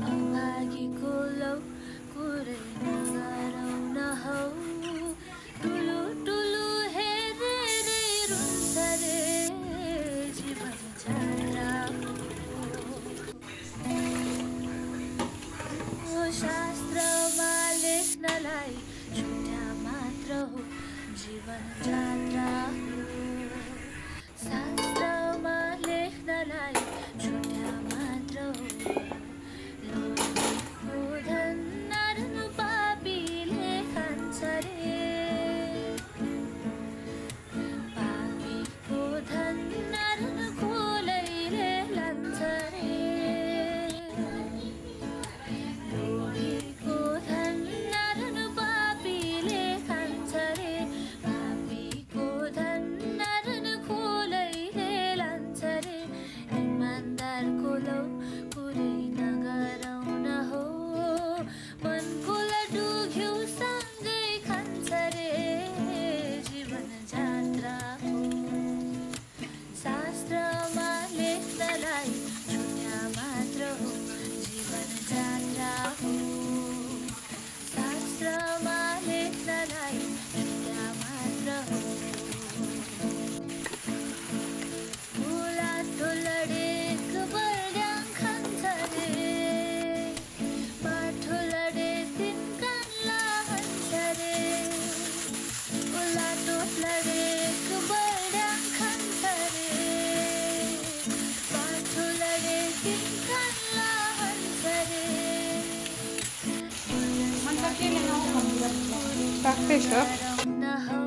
अभागीको लौ कुरै नगरौ न हौ टुलु टुलु हेरेर रुन्छ रे जीवन जात्रा हो शास्त्रमा लेख्नलाई छुट्या मात्र हो जीवन जात्रा हो शास्त्रमा लेख्नलाई छुट्या मात्र हो लोभको धन नरनु पापीले खान्छ रे पापीको धन नरनु खोलैले लान्छ रे लोभीको धन नरनु पापीले खान्छ रे पापीको धन नरनु खोलैले लान्छ रे इमान्दारको लौ कुरै नगरौ न हो मनको लड्डु घिउसँगै खान्छ रे जीवन जात्रा हो शास्त्रमा लेख्नलाई छुट्या मात्र हो जीवन जात्रा हो शास्त्रमा लेख्नलाई छुट्या मात्र हो ठुला ठुलडेक बर्ड्याङ खान्छ रे पाठुलडे तिनकानला हन्छ रे ठुला ठुलडेक बर्ड्याङ खान्छ रे पाठुलडे तिनकानला हन्छ रे सक्दैछ न हौ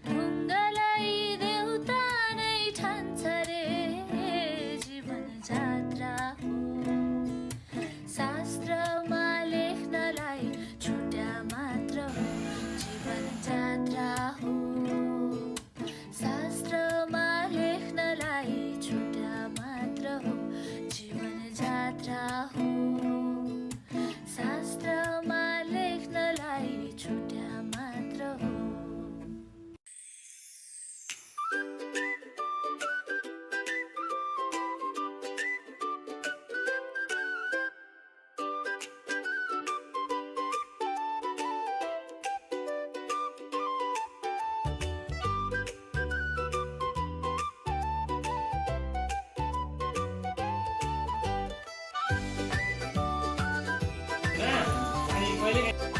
ढुङ्गालाई देउता नै ठान्छ रे जीवन जात्रा हो शास्त्रमा लेख्नलाई छुट्या मात्र हो जीवन जात्रा हो शास्त्रमा लेख्नलाई छुट्या मात्र हो जीवन जात्रा हो शास्त्रमा लेख्नलाई छुट्या मात्र हो अनि कहिले